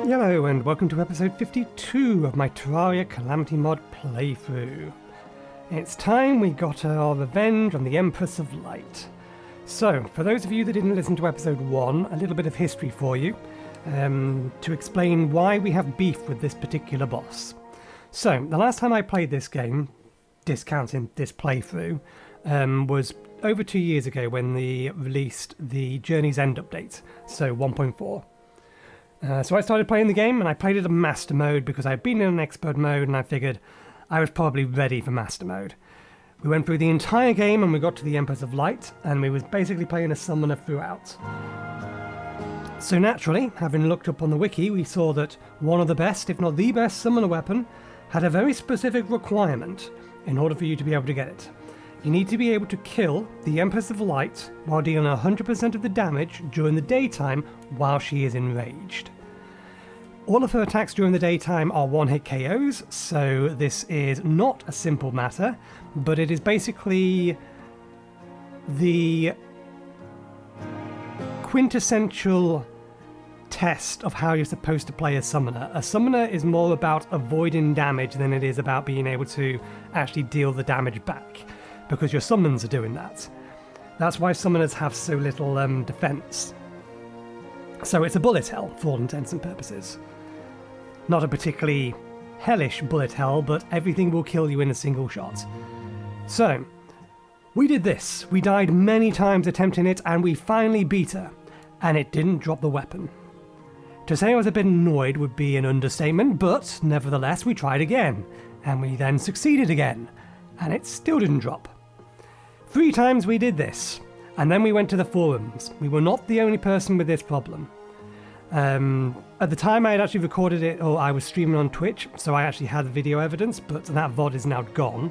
Yello, and welcome to episode 52 of my Terraria Calamity mod playthrough. It's time we got our revenge on the Empress of Light. So, for those of you that didn't listen to episode 1, a little bit of history for you, to explain why we have beef with this particular boss. So, the last time I played this game, discounting this playthrough, was over 2 years ago when they released the Journey's End update, so 1.4. So I started playing the game, and I played it in Master Mode because I'd been in an Expert Mode, and I figured I was probably ready for Master Mode. We went through the entire game, and we got to the Empress of Light, and we was basically playing a summoner throughout. So naturally, having looked up on the wiki, we saw that one of the best, if not the best, summoner weapon had a very specific requirement in order for you to be able to get it. You need to be able to kill the Empress of Light while dealing 100% of the damage during the daytime while she is enraged. All of her attacks during the daytime are one-hit KOs, so this is not a simple matter, but it is basically the quintessential test of how you're supposed to play a summoner. A summoner is more about avoiding damage than it is about being able to actually deal the damage back, because your summons are doing that. That's why summoners have so little defense. So it's a bullet hell for all intents and purposes. Not a particularly hellish bullet hell, but everything will kill you in a single shot. So, we did this. We died many times attempting it, and we finally beat her. And it didn't drop the weapon. To say I was a bit annoyed would be an understatement, but nevertheless we tried again. And we then succeeded again. And it still didn't drop. 3 times we did this. And then we went to the forums. We were not the only person with this problem. At the time I had actually recorded it, or I was streaming on Twitch, so I actually had video evidence, but that VOD is now gone.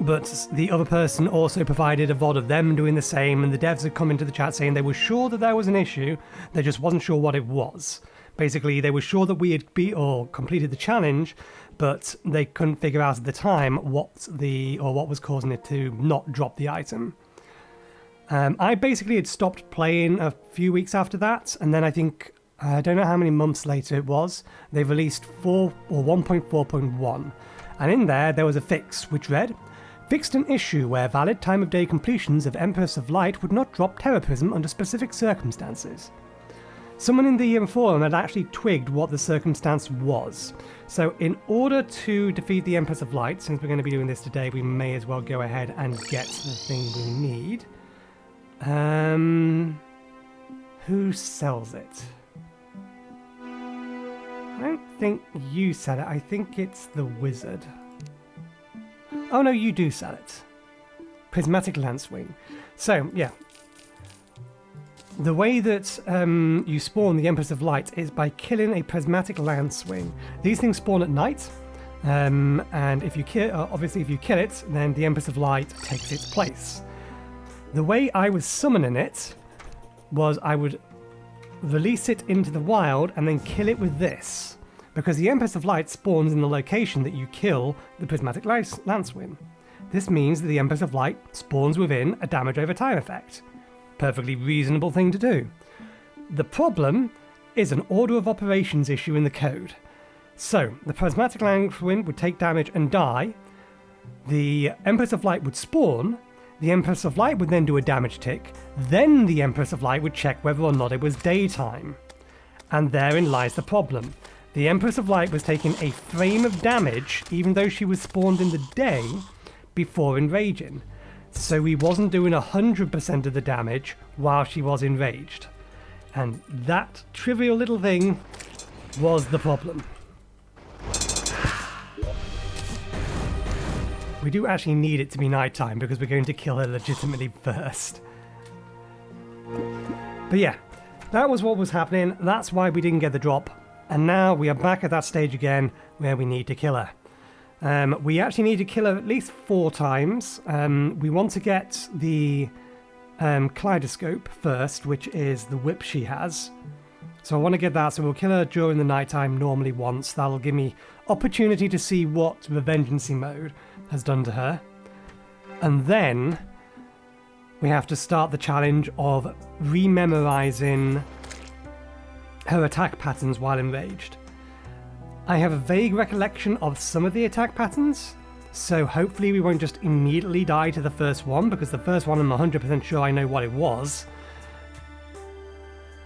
But the other person also provided a VOD of them doing the same, and the devs had come into the chat saying they were sure that there was an issue, they just wasn't sure what it was. Basically, they were sure that we had beat or completed the challenge, but they couldn't figure out at the time what was causing it to not drop the item. I basically had stopped playing a few weeks after that, and then I think, I don't know how many months later it was, they released 1.4.1, and in there was a fix, which read, fixed an issue where valid time of day completions of Empress of Light would not drop Terror Prism under specific circumstances. Someone in the forum had actually twigged what the circumstance was. So in order to defeat the Empress of Light, since we're going to be doing this today, we may as well go ahead and get the thing we need. Who sells it? I don't think you sell it. I think it's the wizard. Oh no, you do sell it. Prismatic Lancewing. So, yeah. The way that you spawn the Empress of Light is by killing a Prismatic Lancewing. These things spawn at night, and if you kill, obviously if you kill it, then the Empress of Light takes its place. The way I was summoning it was I would release it into the wild and then kill it with this, because the Empress of Light spawns in the location that you kill the Prismatic Lancewing. This means that the Empress of Light spawns within a damage over time effect. Perfectly reasonable thing to do. The problem is an order of operations issue in the code. So, the Prismatic Lancewing would take damage and die, the Empress of Light would spawn, the Empress of Light would then do a damage tick, then the Empress of Light would check whether or not it was daytime. And therein lies the problem. The Empress of Light was taking a frame of damage, even though she was spawned in the day, before enraging. So we wasn't doing 100% of the damage while she was enraged. And that trivial little thing was the problem. We do actually need it to be nighttime because we're going to kill her legitimately first. But yeah, that was what was happening. That's why we didn't get the drop. And now we are back at that stage again where we need to kill her. We actually need to kill her at least 4 times. We want to get the Kaleidoscope first, which is the whip she has. So I want to get that, so we'll kill her during the nighttime normally once. That'll give me opportunity to see what Revengeancy mode has done to her. And then we have to start the challenge of rememorizing her attack patterns while enraged. I have a vague recollection of some of the attack patterns, so hopefully we won't just immediately die to the first one, because the first one I'm 100% sure I know what it was.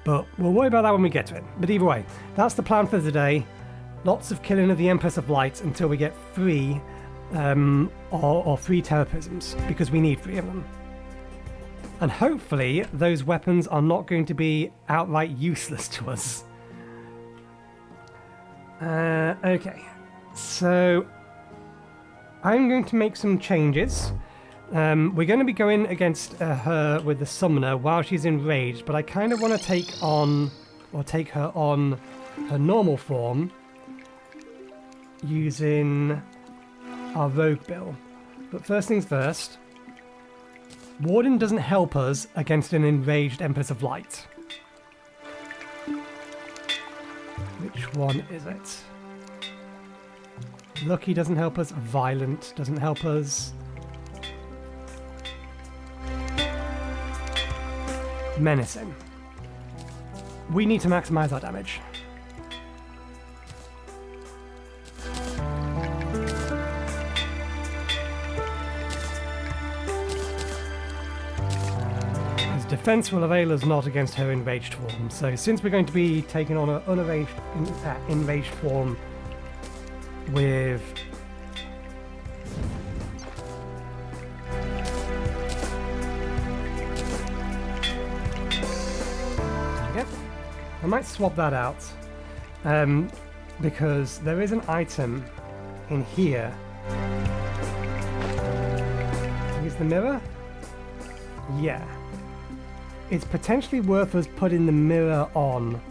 But we'll worry about that when we get to it. But either way, that's the plan for today. Lots of killing of the Empress of Light until we get 3 or 3 Terror Prisms, because we need 3 of them. And hopefully those weapons are not going to be outright useless to us. Okay, so I'm going to make some changes. We're going to be going against her with the Summoner while she's enraged, but I kind of want to take her on her normal form using our Rogue Bill. But first things first, Warden doesn't help us against an enraged Empress of Light. Which one is it? Lucky doesn't help us. Violent doesn't help us. Menacing. We need to maximize our damage. His defense will avail us not against her enraged form. So since we're going to be taking on an enraged form with I might swap that out because there is an item in here. Use the mirror? Yeah. It's potentially worth us putting the mirror on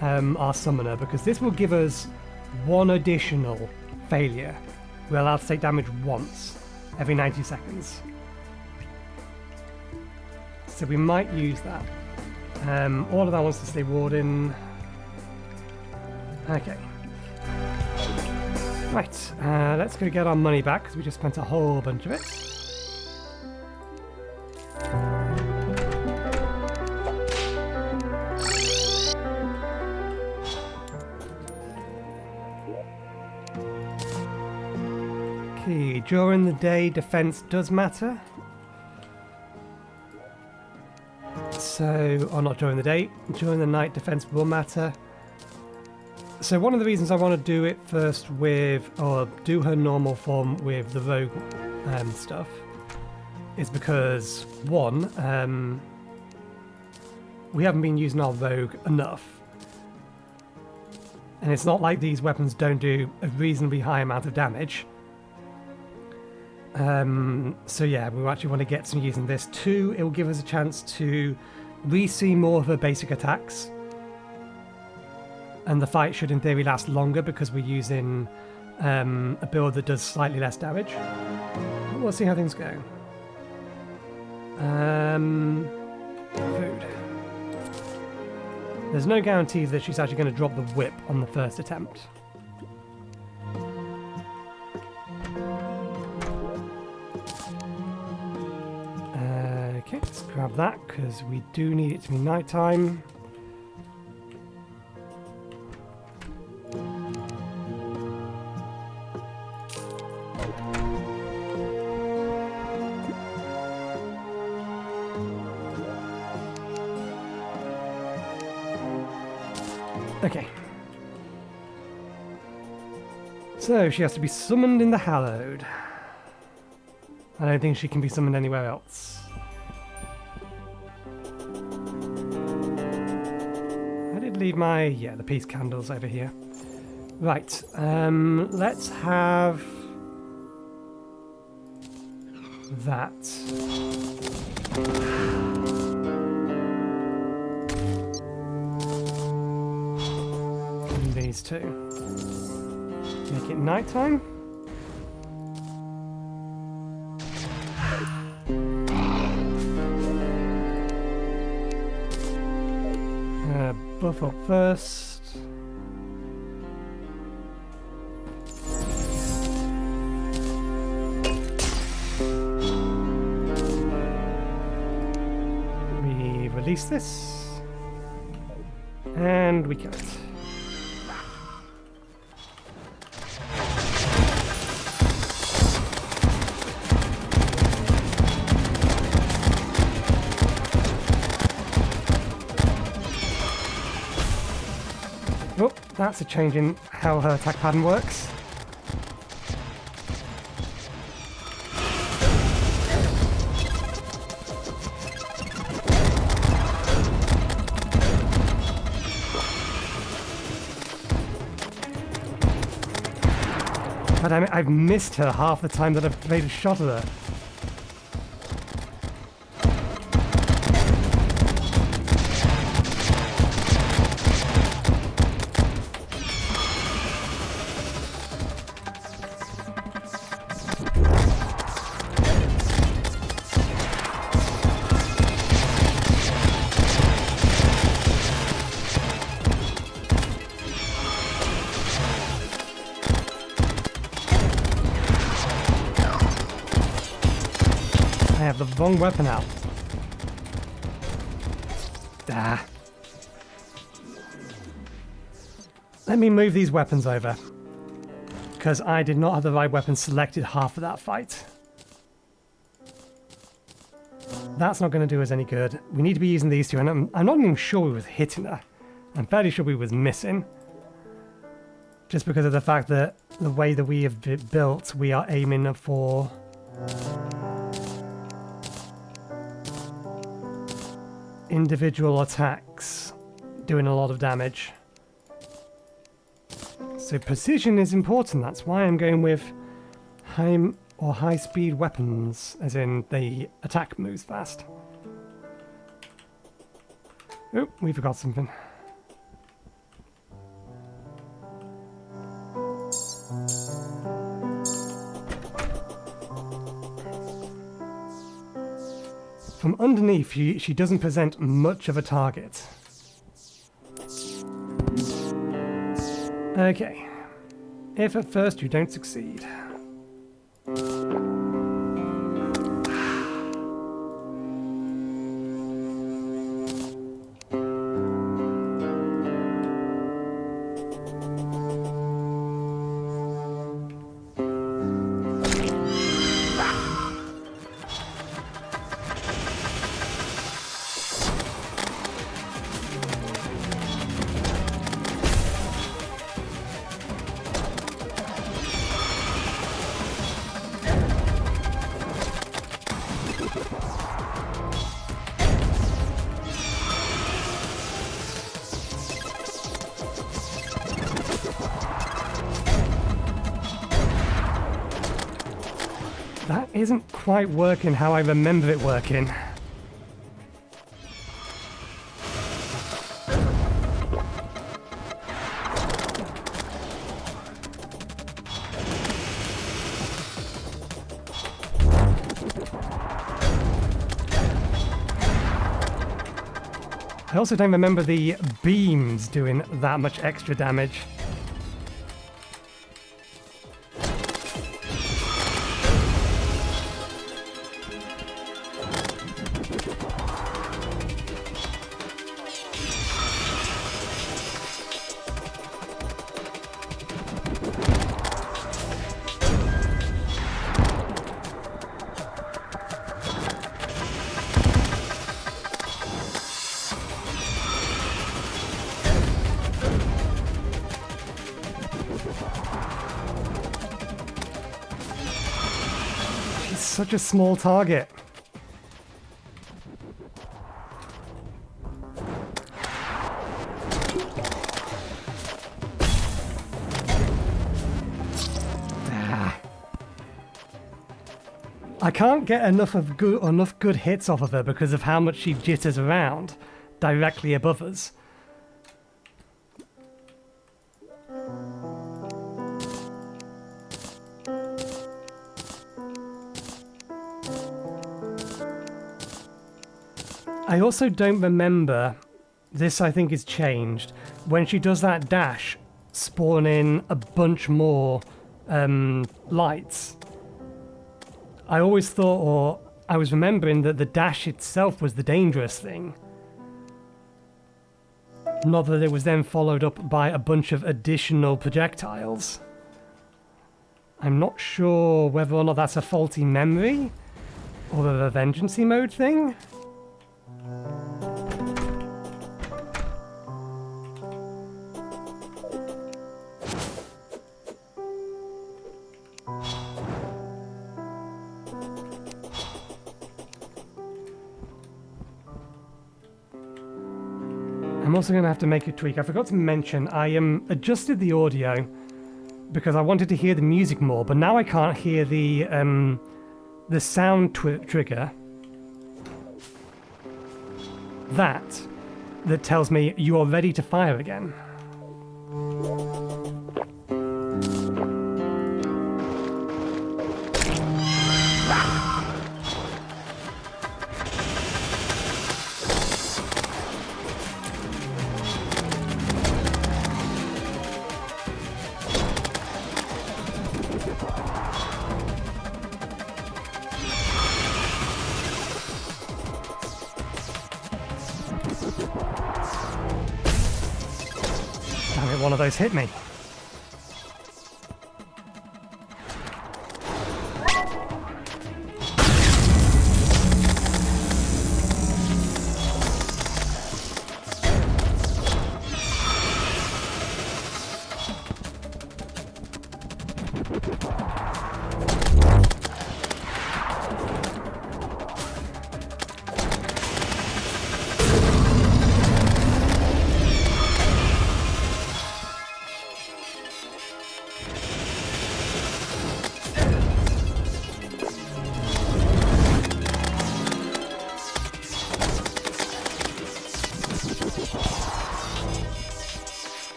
our summoner, because this will give us 1 additional failure. We're allowed to take damage once every 90 seconds. So we might use that. All of that wants to stay Warden. Okay. Right, let's go get our money back, because we just spent a whole bunch of it. Okay, during the day, defense does matter. So, or not during the day, during the night defense will matter. So one of the reasons I want to do it first with, or do her normal form with the rogue stuff, is because, one, we haven't been using our rogue enough. And it's not like these weapons don't do a reasonably high amount of damage. So yeah, we actually want to get some using this. 2, it will give us a chance to re-see more of her basic attacks, and the fight should in theory last longer because we're using a build that does slightly less damage. But we'll see how things go. Food. There's no guarantee that she's actually going to drop the whip on the first attempt. Okay, let's grab that because we do need it to be nighttime. Okay. So she has to be summoned in the Hallowed. I don't think she can be summoned anywhere else. I did leave my, the peace candles over here. Right, let's have that. And these two. Make it nighttime. Buff up first. We release this. And we kill it. Oh, that's a change in how her attack pattern works. God damn it, I've missed her half the time that I've made a shot at her. I have the wrong weapon out. Ah. Let me move these weapons over, because I did not have the right weapon selected half of that fight. That's not going to do us any good. We need to be using these two, and I'm not even sure we was hitting her. I'm fairly sure we was missing. Just because of the fact that the way that we have built, we are aiming for... individual attacks doing a lot of damage. So precision is important. That's why I'm going with high speed weapons, as in the attack moves fast. Oh, we forgot something. From underneath, she doesn't present much of a target. Okay. If at first you don't succeed. That isn't quite working how I remember it working. I also don't remember the beams doing that much extra damage. Such a small target. I can't get enough good hits off of her because of how much she jitters around directly above us. I also don't remember, this I think is changed, when she does that dash, spawn in a bunch more lights. I always thought, or I was remembering that the dash itself was the dangerous thing. Not that it was then followed up by a bunch of additional projectiles. I'm not sure whether or not that's a faulty memory or a revengeancy mode thing. I'm also going to have to make a tweak. I forgot to mention, I adjusted the audio because I wanted to hear the music more, but now I can't hear the sound trigger. That tells me you are ready to fire again. One of those hit me.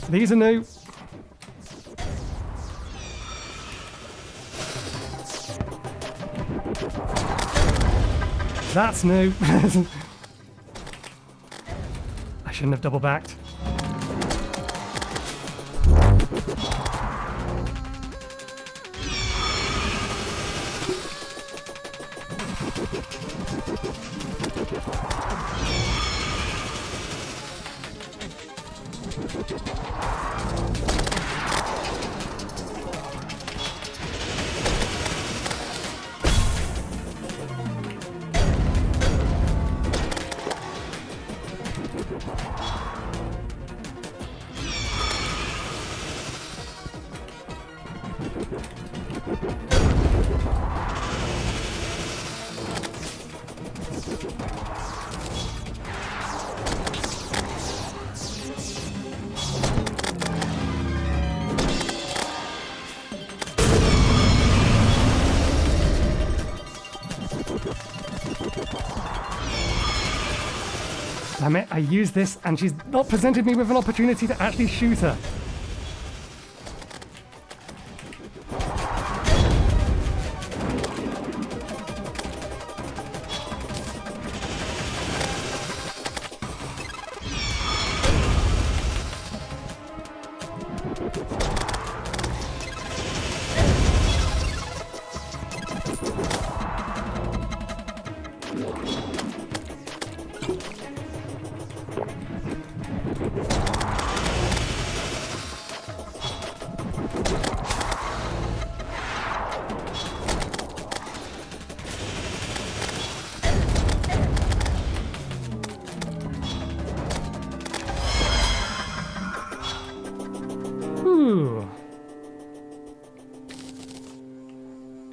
These are new. That's new. I shouldn't have double backed. Damn it, I used this and she's not presented me with an opportunity to actually shoot her.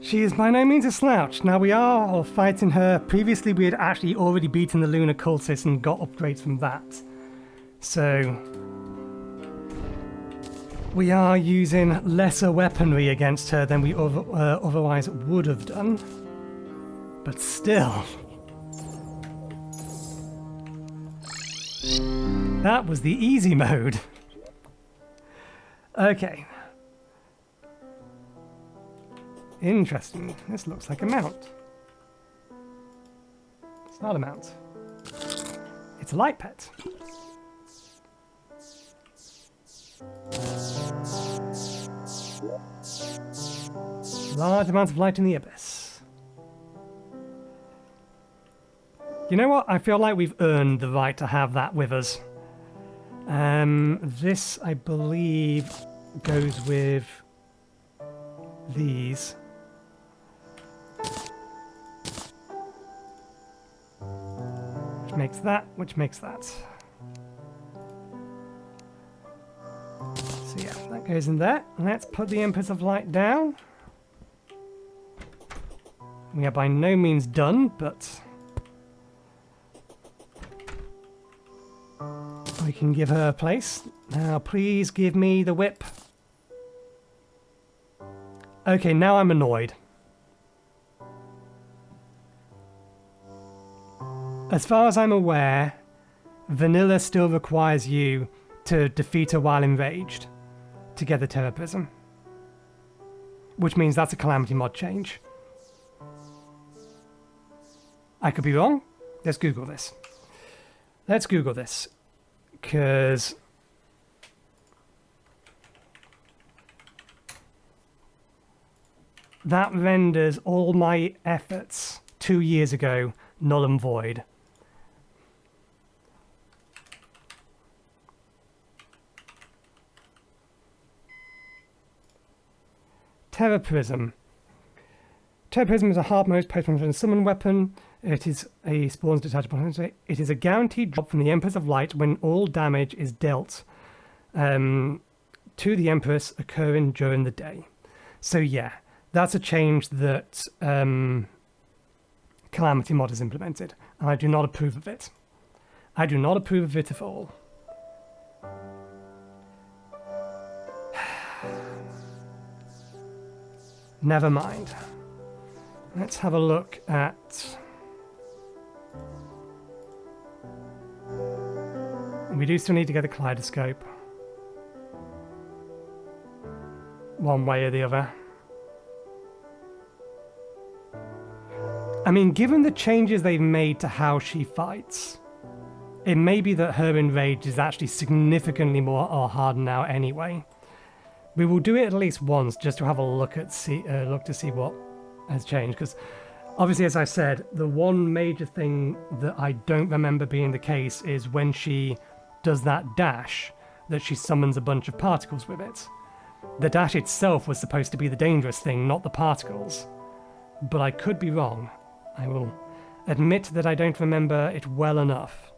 She is by no means a slouch. Now we are fighting her. Previously we had actually already beaten the Lunar Cultist and got upgrades from that. So we are using lesser weaponry against her than we otherwise would have done. But still. That was the easy mode. Okay. Interesting. This looks like a mount. It's not a mount. It's a light pet. Large amounts of light in the abyss. You know what? I feel like we've earned the right to have that with us. This, I believe, goes with these. Which makes that, which makes that. So yeah, that goes in there. Let's put the Empress of Light down. We are by no means done, but we can give her a place. Now, please give me the whip. Okay, now I'm annoyed. As far as I'm aware, vanilla still requires you to defeat her while enraged to get the Terra Prism. Which means that's a Calamity mod change. I could be wrong. Let's Google this. Let's Google this. Because that renders all my efforts 2 years ago null and void. Terra Prism. Terra Prism is a hard-nosed post-mortem summon weapon. It is a spawns detachable. It is a guaranteed drop from the Empress of Light when all damage is dealt to the Empress occurring during the day. So yeah, that's a change that Calamity mod has implemented, and I do not approve of it. I do not approve of it at all. Never mind. Let's have a look at... We do still need to get the kaleidoscope. One way or the other. I mean, given the changes they've made to how she fights, it may be that her Enraged is actually significantly more hardened now anyway. We will do it at least once just to have a look at look to see what has changed, because obviously, as I said, the one major thing that I don't remember being the case is when she does that dash, that she summons a bunch of particles with it. The dash itself was supposed to be the dangerous thing, not the particles. But I could be wrong. I will admit that I don't remember it well enough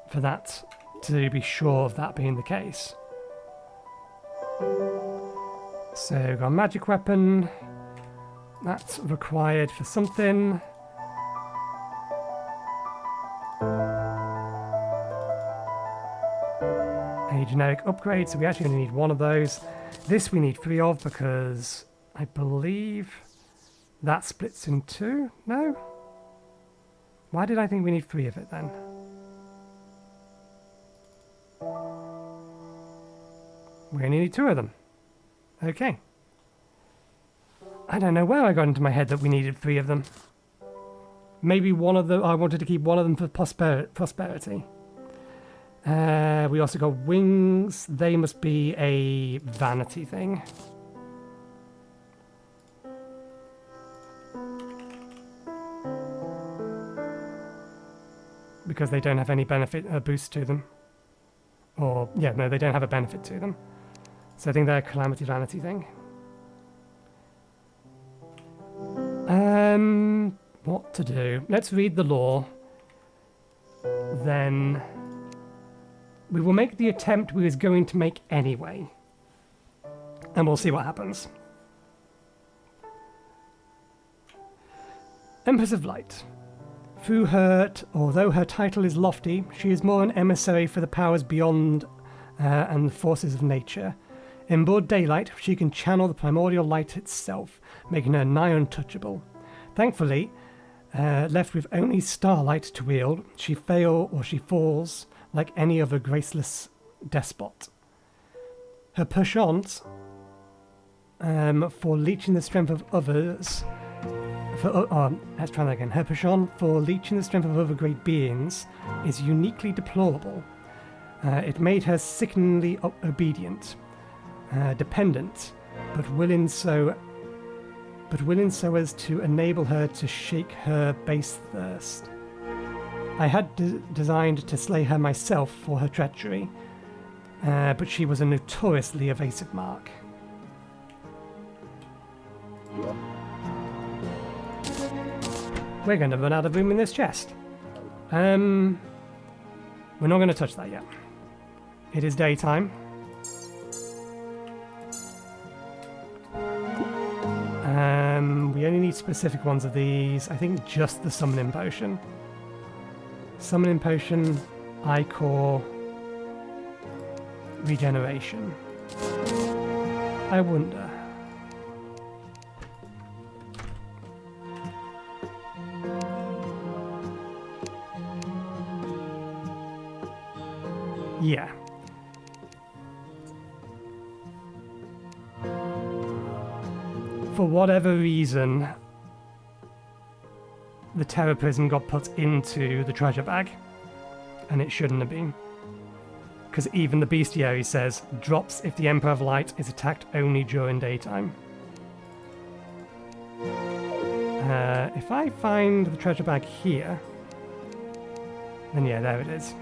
for that to be sure of that being the case. So, got a magic weapon. That's required for something. A generic upgrade, so we actually only need one of those. This we need 3 of because I believe that splits in 2. No? Why did I think we need 3 of it then? We only need 2 of them. Okay. I don't know where I got into my head that we needed 3 of them. Maybe one of them, I wanted to keep one of them for prosperity. We also got wings. They must be a vanity thing. Because they don't have any benefit boost to them. Or, yeah, no, they don't have a benefit to them. So I think they're a Calamity Vanity thing. What to do? Let's read the lore. Then we will make the attempt we was going to make anyway. And we'll see what happens. Empress of Light. Although her title is lofty, she is more an emissary for the powers beyond and the forces of nature. In broad daylight, she can channel the primordial light itself, making her nigh untouchable. Thankfully, left with only starlight to wield, she falls like any other graceless despot. Her penchant for leeching the strength of others... let's try that again. Her penchant for leeching the strength of other great beings is uniquely deplorable. It made her sickeningly obedient, dependent, but willing so as to enable her to shake her base thirst. I had designed to slay her myself for her treachery, but she was a notoriously evasive mark. We're going to run out of room in this chest. We're not going to touch that yet. It is daytime. We only need specific ones of these. I think just the summoning potion. Summoning potion, Ichor, regeneration. I wonder. Yeah. For whatever reason, the Terror Prism got put into the treasure bag, and it shouldn't have been. Because even the bestiary says, drops if the Empress of Light is attacked only during daytime. If I find the treasure bag here, then yeah, there it is.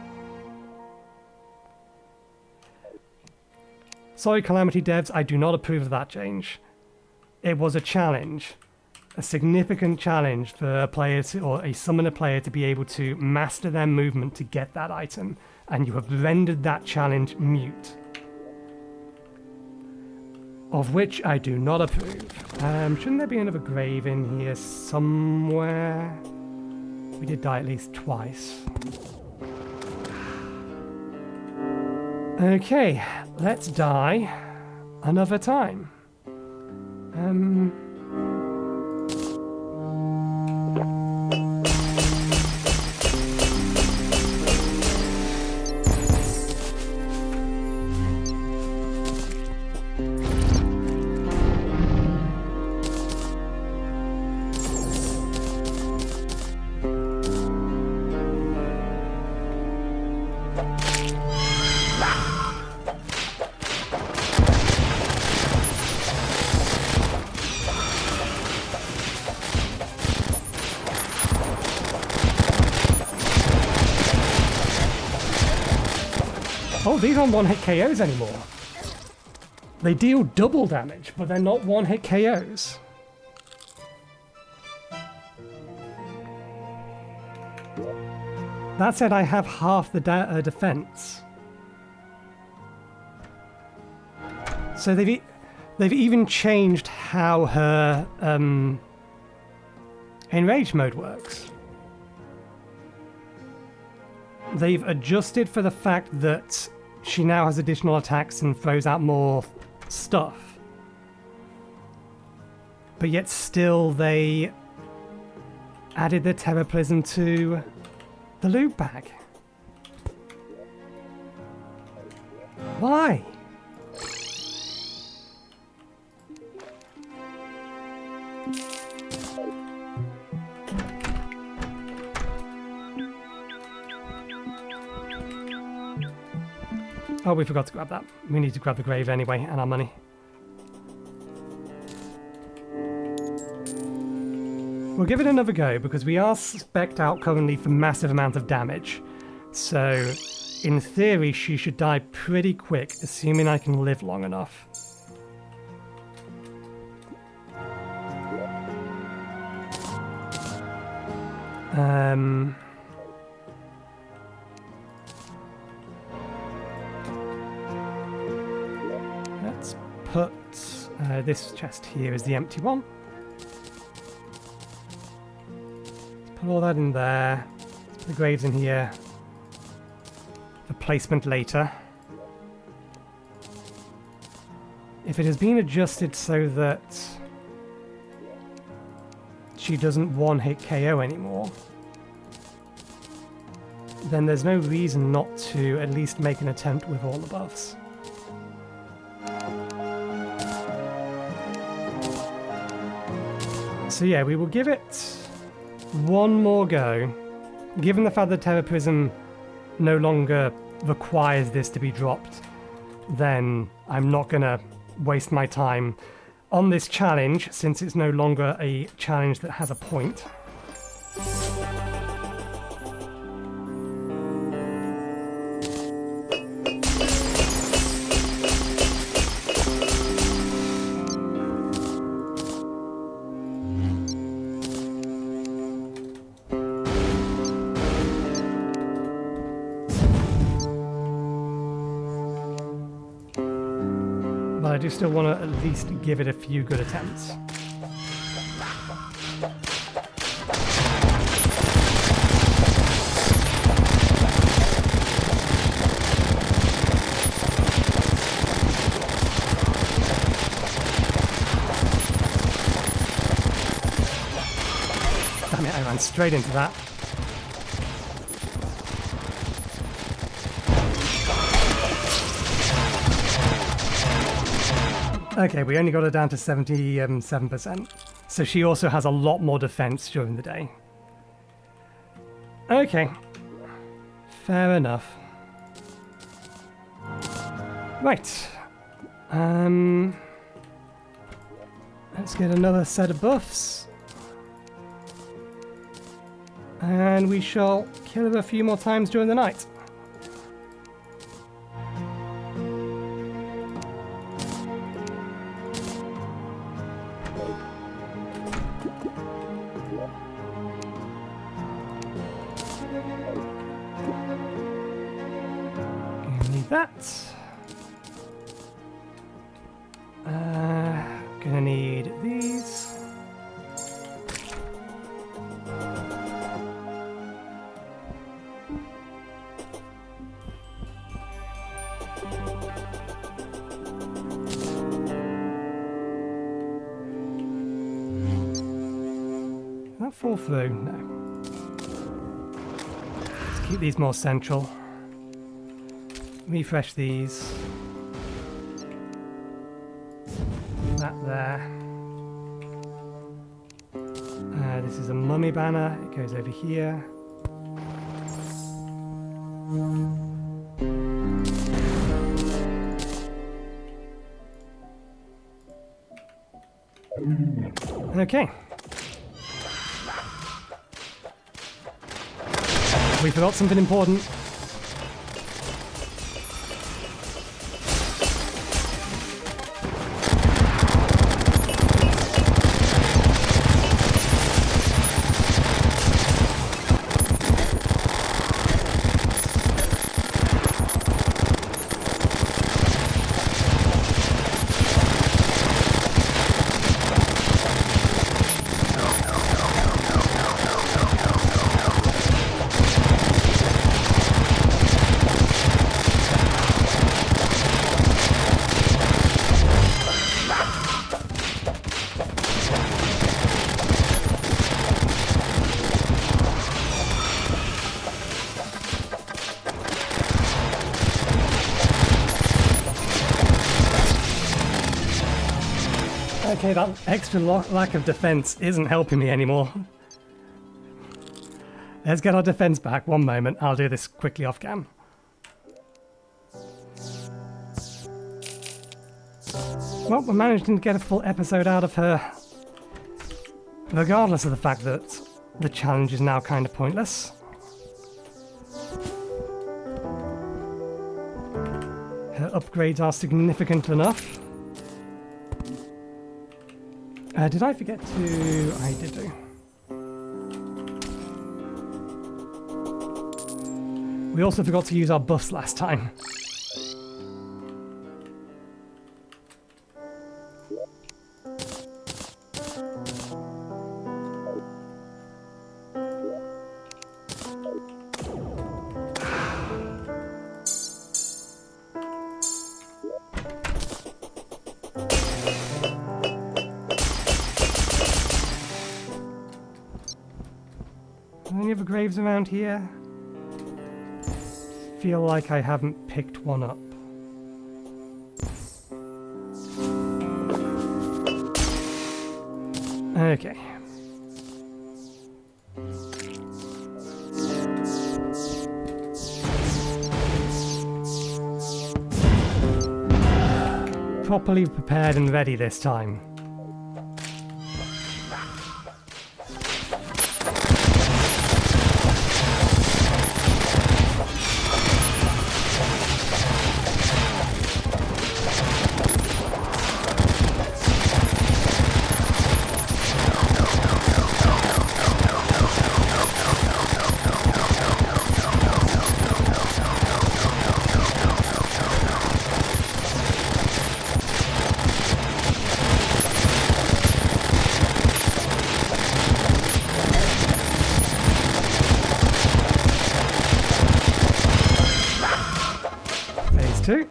Sorry, Calamity devs, I do not approve of that change. It was a challenge, a significant challenge for a player to, or a summoner player to be able to master their movement to get that item, and you have rendered that challenge mute. Of which I do not approve. Shouldn't there be another grave in here somewhere? We did die at least twice. Okay, let's die another time. Oh, these aren't one-hit KOs anymore. They deal double damage, but they're not one-hit KOs. That said, I have half the defense. So they've even changed how her Enraged mode works. They've adjusted for the fact that she now has additional attacks and throws out more stuff. But yet still they added the Terror Prism to the loot bag. Why? Oh, we forgot to grab that. We need to grab the grave anyway, and our money. We'll give it another go, because we are spec'd out currently for massive amount of damage. So, in theory, she should die pretty quick, assuming I can live long enough. Let's put this chest here is the empty one. Let's put all that in there. Let's put the graves in here. For placement later. If it has been adjusted so that she doesn't one-hit KO anymore, then there's no reason not to at least make an attempt with all the buffs. So yeah, we will give it one more go. Given the fact that Terra Prism no longer requires this to be dropped, then I'm not going to waste my time on this challenge, since it's no longer a challenge that has a point. But I do still want to at least give it a few good attempts. Damn it, I ran straight into that. Okay, we only got her down to 77%. So she also has a lot more defense during the day. Okay. Fair enough. Right. Let's get another set of buffs. And we shall kill her a few more times during the night. That. Gonna need these. Did that fall through? No. Let's keep these more central. Refresh these. That there. This is a mummy banner. It goes over here. Okay. We forgot something important. Okay, that extra lack of defense isn't helping me anymore. Let's get our defense back. One moment. I'll do this quickly off cam. Well, we managed to get a full episode out of her, regardless of the fact that the challenge is now kind of pointless. Her upgrades are significant enough. Did I forget to... I did do. We also forgot to use our buffs last time. Any other graves around here? feel like I haven't picked one up. Okay. Properly prepared and ready this time. Two.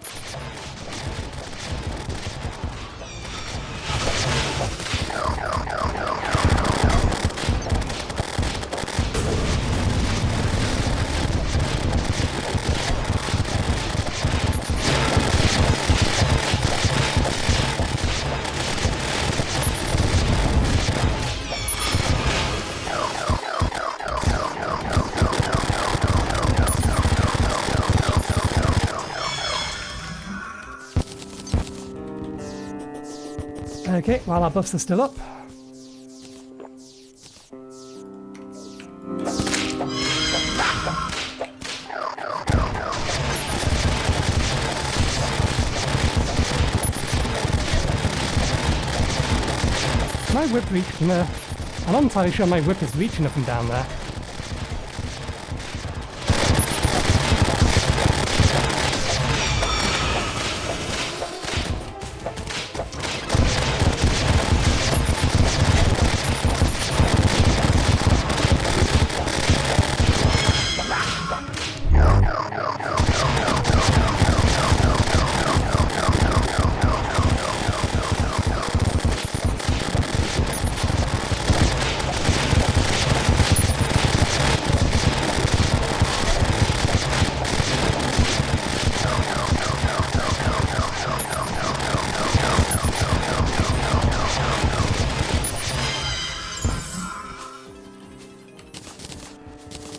Okay, while our buffs are still up. My whip reach from there. I'm not entirely sure my whip is reaching up and down there.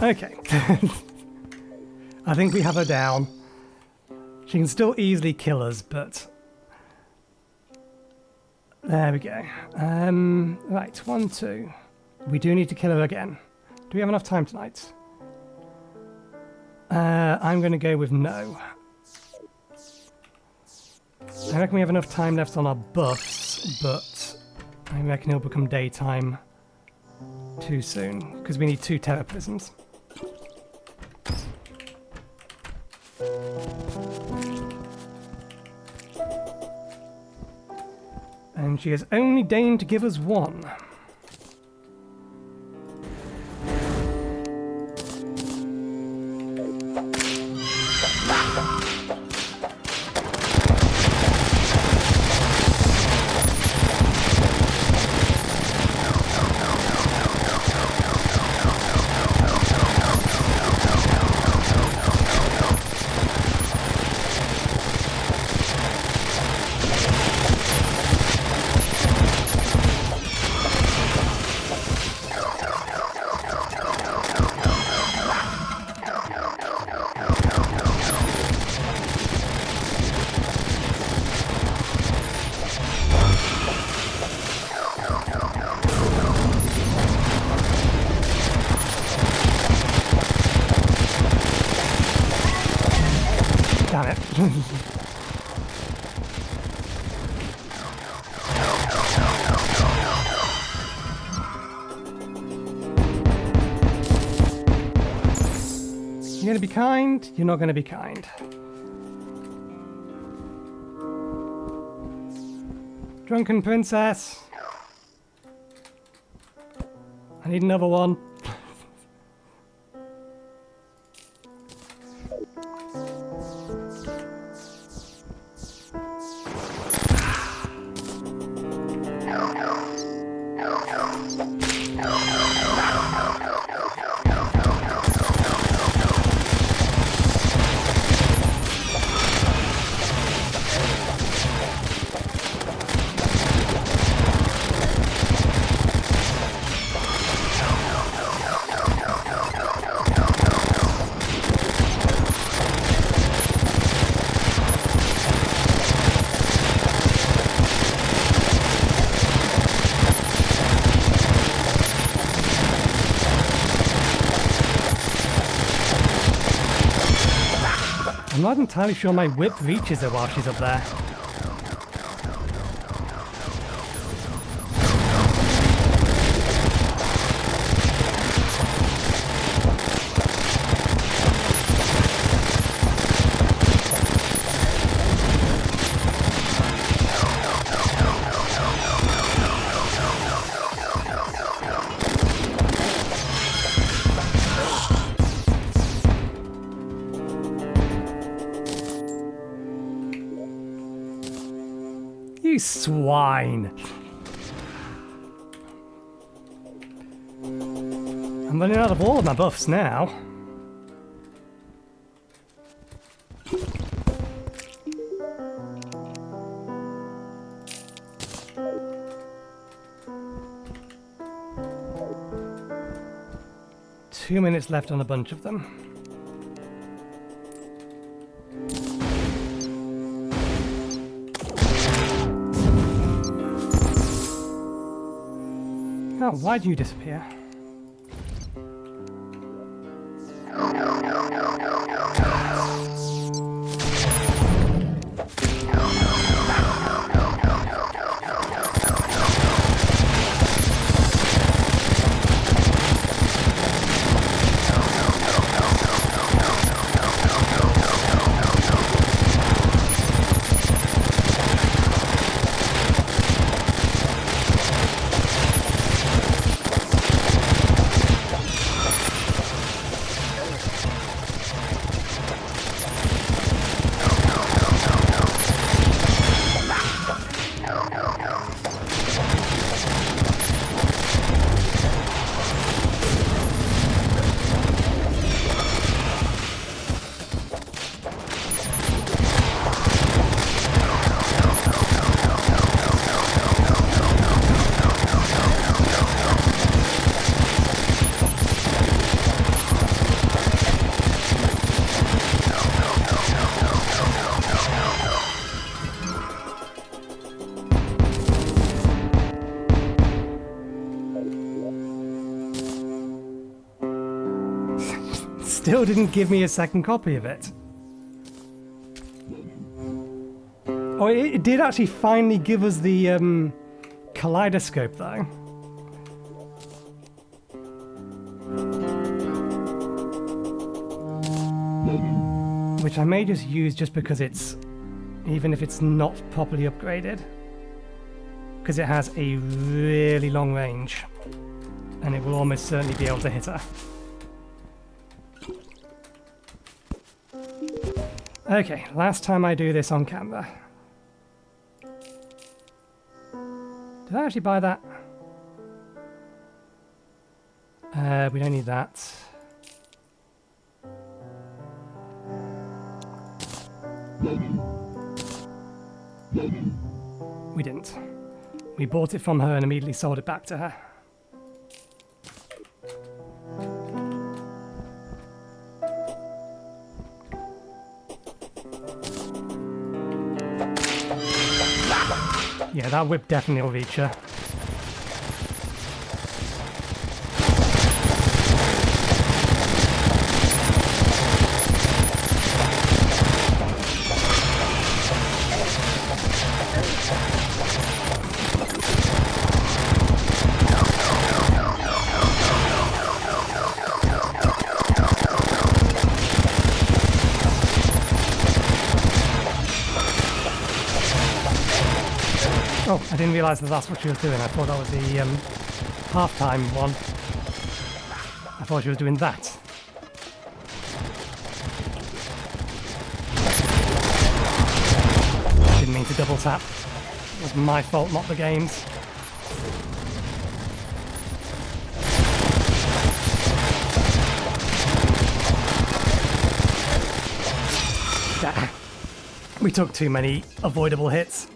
Okay. I think we have her down. She can still easily kill us, but... There we go. Right, 1, 2. We do need to kill her again. Do we have enough time tonight? I'm going to go with no. I reckon we have enough time left on our buffs, but I reckon it'll become daytime too soon, because we need 2 terror prisms. And she has only deigned to give us 1. Damn it. You're gonna be kind, you're not gonna be kind. Drunken princess. I need another one. not entirely sure my whip reaches her while she's up there. You swine! I'm running out of all of my buffs now. Two minutes left on a bunch of them. Oh, why do you disappear? Still didn't give me a second copy of it. Oh, it did actually finally give us the kaleidoscope though. Which I may just use just because it's, even if it's not properly upgraded. Because it has a really long range. And it will almost certainly be able to hit her. Okay, last time I do this on camera. Did I actually buy that? We don't need that. We didn't. We bought it from her and immediately sold it back to her. Yeah, that whip definitely will reach her. Oh, I didn't realise that that's what she was doing. I thought that was the half-time one. I thought she was doing that. Didn't mean to double tap. It was my fault, not the game's. We took too many avoidable hits.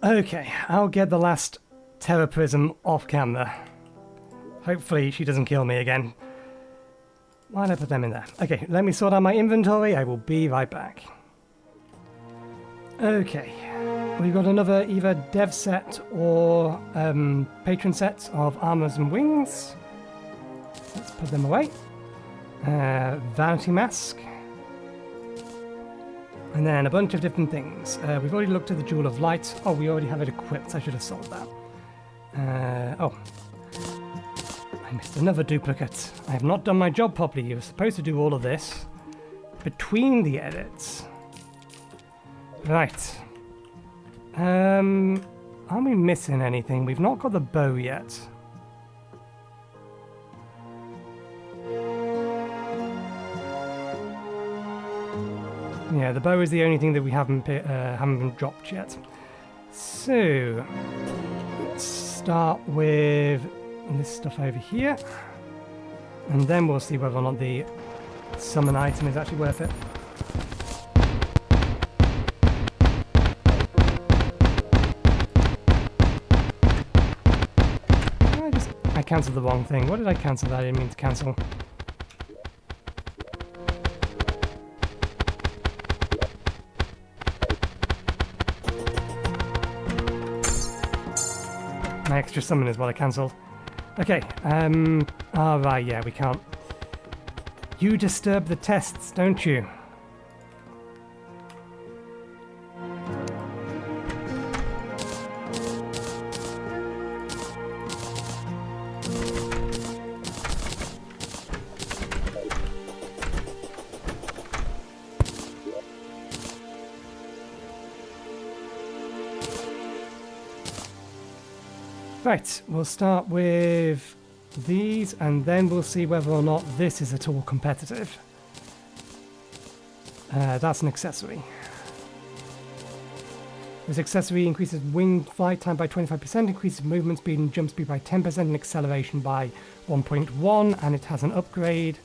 Okay, I'll get the last Terror Prism off camera. Hopefully she doesn't kill me again. Why did I put them in there? Okay, let me sort out my inventory. I will be right back. Okay, we've got another either dev set or patron set of armors and wings. Let's Put them away. Vanity mask. And then a bunch of different things. We've already looked at the Jewel of Light. Oh, we already have it equipped. I should have sold that. Oh. I missed another duplicate. I have not done my job properly. You were supposed to do all of this between the edits. Right. Are we missing anything? We've not got the bow yet. Yeah, the bow is the only thing that we haven't been dropped yet. So, let's start with this stuff over here. And then we'll see whether or not the summon item is actually worth it. I cancelled the wrong thing. What did I cancel that I didn't mean to cancel? My extra summon is what I cancelled. Okay, right, yeah, we can't. You disturb the tests, don't you? Right, we'll start with these and then we'll see whether or not this is at all competitive. That's an accessory. This accessory increases wing flight time by 25%, increases movement speed and jump speed by 10% and acceleration by 1.1, and it has an upgrade.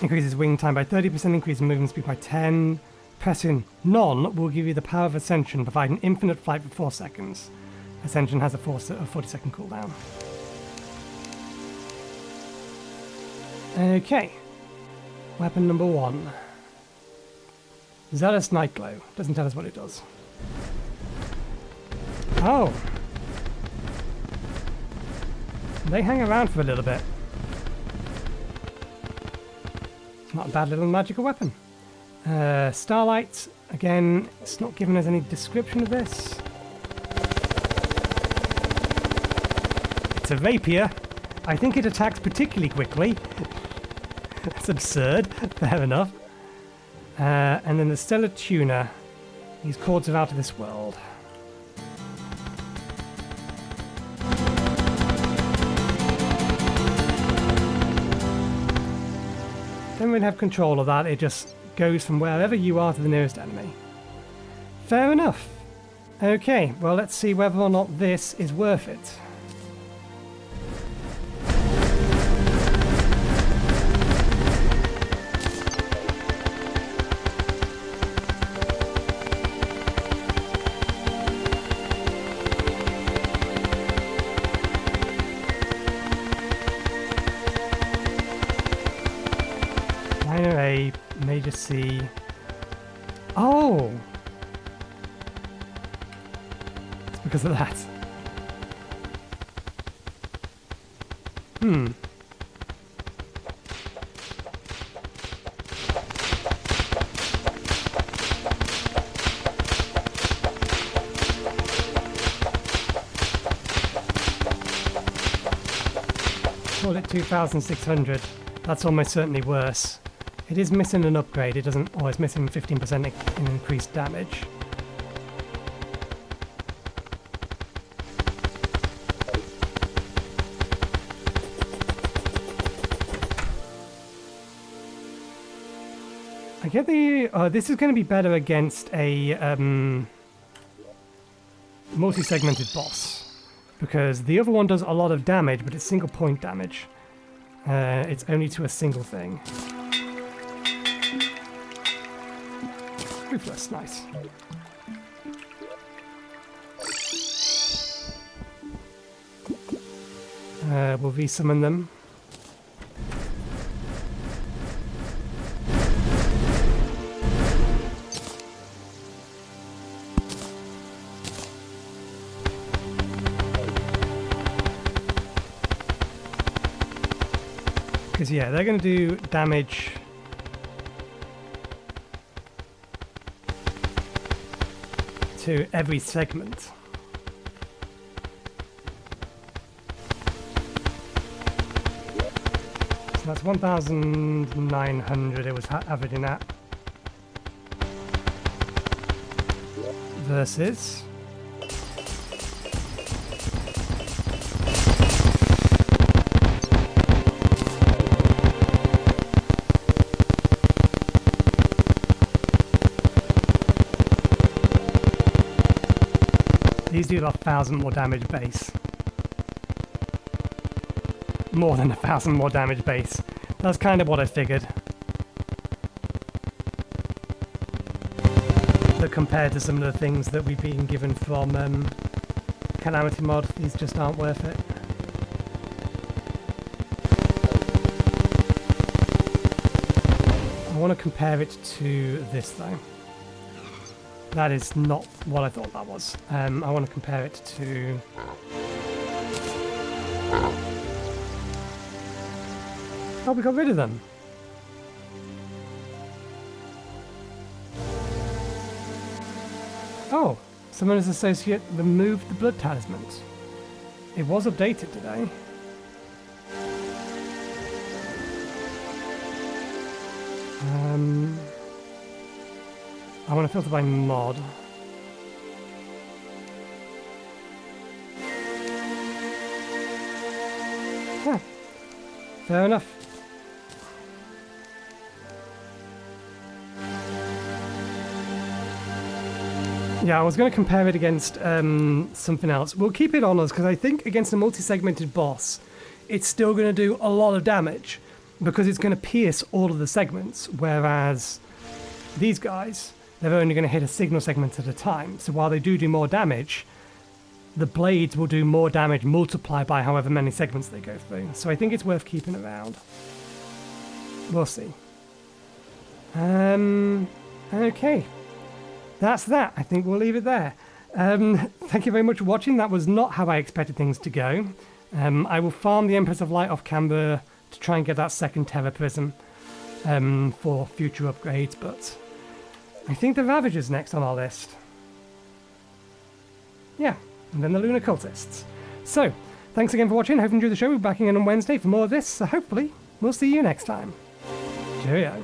Increases wing time by 30%, increases movement speed by 10. Pressing none will give you the power of Ascension, providing infinite flight for 4 seconds. Ascension has a 40-second cooldown. Okay. Weapon number 1. Zealous Nightglow. Doesn't tell us what it does. Oh. They hang around for a little bit. Not a bad little magical weapon. Starlight, again, it's not giving us any description of this. It's a rapier. I think it attacks particularly quickly. That's absurd. Fair enough. And then the Stellar Tuner. These chords are out of this world. Don't really have control of that. It just goes from wherever you are to the nearest enemy. Fair enough. Okay, well, let's see whether or not this is worth it. Minor A, Major C. Oh! It's because of that. Call it 2,600. That's almost certainly worse. It is missing an upgrade. It doesn't. Oh, it's missing 15% in increased damage. I get the. This is going to be better against a multi-segmented boss, because the other one does a lot of damage, but it's single point damage. It's only to a single thing. Ruthless, nice. We'll re-summon them. Because, yeah, they're going to do damage to every segment. So that's 1,900 it was averaging at. Versus... These do 1,000 more damage base. More than 1,000 more damage base. That's kind of what I figured. But compared to some of the things that we've been given from Calamity mod, these just aren't worth it. I want to compare it to this though. That is not what I thought that was. I want to compare it to... Oh, we got rid of them. Oh, Summoner's Associate removed the blood talismans. It was updated today. I want to filter by mod. Yeah, fair enough. Yeah, I was going to compare it against something else. We'll keep it on us because I think against a multi-segmented boss, it's still going to do a lot of damage because it's going to pierce all of the segments, whereas these guys, they're only going to hit a signal segment at a time. So while they do more damage, the blades will do more damage multiplied by however many segments they go through. So I think it's worth keeping around. We'll see. Okay. That's that. I think we'll leave it there. Thank you very much for watching. That was not how I expected things to go. I will farm the Empress of Light off camera to try and get that second Terra Prism for future upgrades, but I think the Ravager's next on our list. Yeah, and then the Lunar Cultists. So, thanks again for watching. Hope you enjoyed the show. We'll be back again on Wednesday for more of this, so hopefully we'll see you next time. Cheerio.